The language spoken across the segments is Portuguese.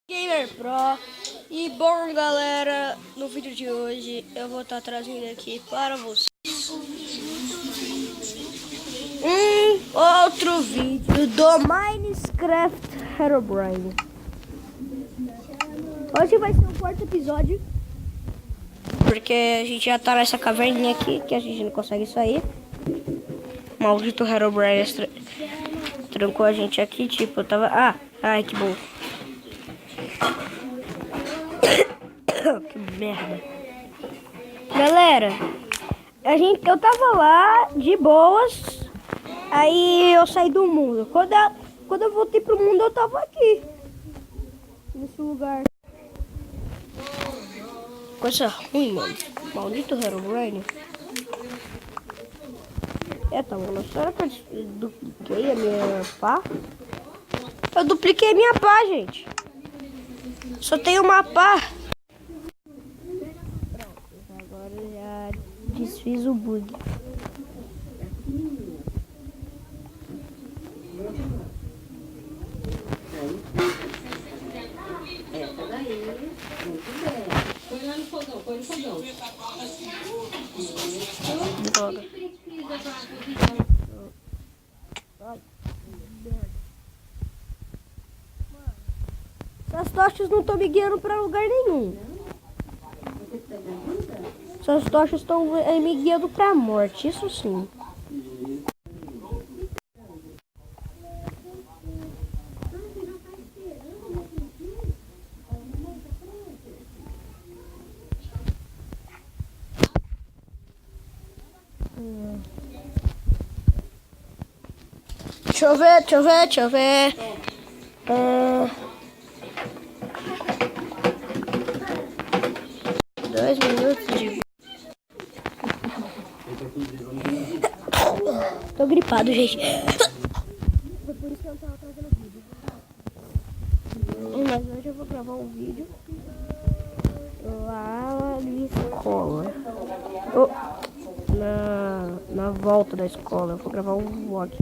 Gamer Pro. E bom, galera, no vídeo de hoje eu vou estar trazendo aqui para vocês outro vídeo do Minecraft Herobrine. Hoje vai ser o quarto episódio, porque a gente já tá nessa caverninha aqui que a gente não consegue sair. Maldito Herobrine trancou a gente aqui, tipo, eu tava... ai, que bom. Que merda. Galera, eu tava lá de boas. Aí eu saí do mundo. Quando eu voltei pro mundo, eu tava aqui. Nesse lugar. Coisa ruim, mano. Maldito Herobrine. Tá, mano. Será que eu dupliquei a minha pá? Eu dupliquei a minha pá, gente. Só tem uma pá. Agora eu já desfiz o bug. Essa daí, muito bem. Põe lá no fogão, põe no fogão. Droga. Essas tochas não estão me guiando pra lugar nenhum. Essas tochas estão me guiando pra morte, isso sim. Deixa eu ver. 2 minutos de... Tô gripado, gente. Foi por isso que eu não tava trazendo vídeo. Mas hoje eu vou gravar um vídeo lá na escola. Na volta da escola. Eu vou gravar um vlog.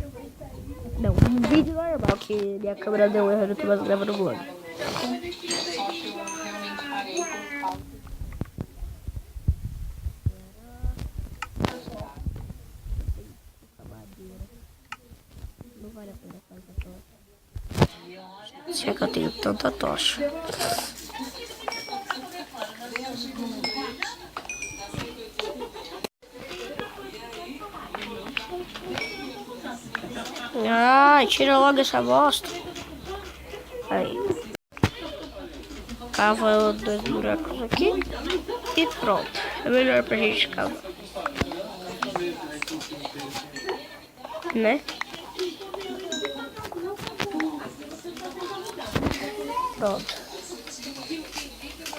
Não, um vídeo normal, que minha câmera deu erro, eu tô mais gravando o vlog. Não vale a pena fazer tocha. Se é que eu tenho tanta tocha. Ai, tira logo essa bosta. Aí. Cava 2 buracos aqui. E pronto. É melhor pra gente cavar. Né? Pronto.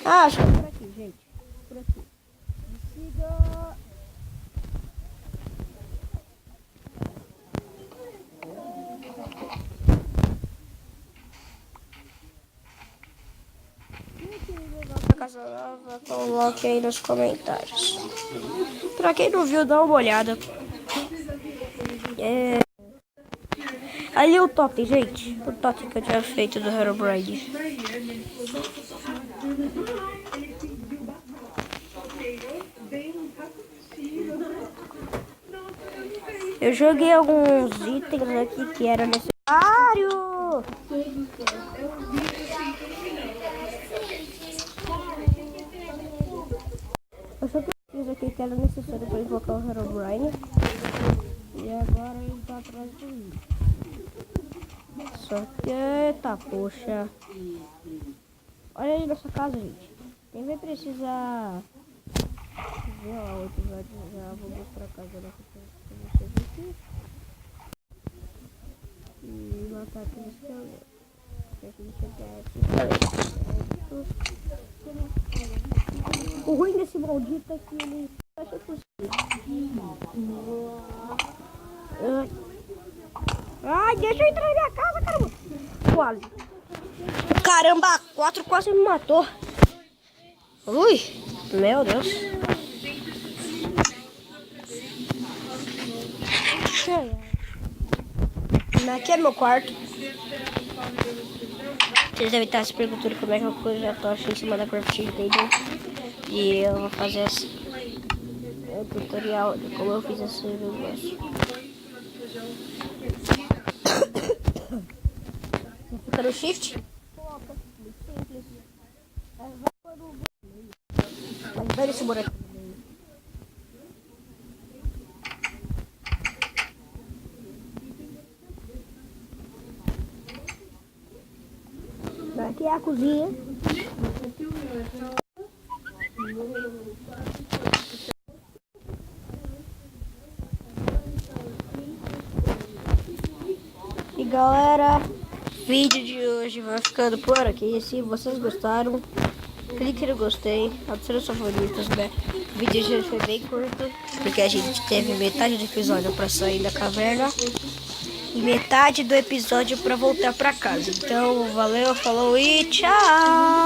Acho que é por aqui, gente. Por aqui. Siga. Casa nova, coloque aí nos comentários. Pra quem não viu, dá uma olhada. Ali o totem, gente. O totem que eu tinha feito do Herobrine. Eu joguei alguns itens aqui que era necessário. Eu só fiz aqui que era necessário para invocar o Herobrine. E agora ele tá atrás de mim. Só que, eita, poxa. Olha aí nessa casa, gente. Quem vai precisar ver lá o episódio, já vou mostrar a casa da pra vocês aqui. E matar aqueles o ruim desse maldito é que ele acha possível. Ai, deixa eu entrar na minha casa, caramba. Quase. Caramba, 4 quase me matou. Ui, meu Deus. Aqui é meu quarto. Vocês devem estar se perguntando como é que eu pus a tocha em cima da Craft Table. E eu vou fazer assim, tutorial de como eu fiz esse negócio. Você fica no shift? Simples. Vai nesse buraco. Aqui é a cozinha. E galera, o vídeo de hoje vai ficando por aqui. Se vocês gostaram, clique no gostei, adicione os favoritos, né? O vídeo de hoje foi bem curto, porque a gente teve metade do episódio para sair da caverna e metade do episódio para voltar para casa. Então, valeu, falou e tchau!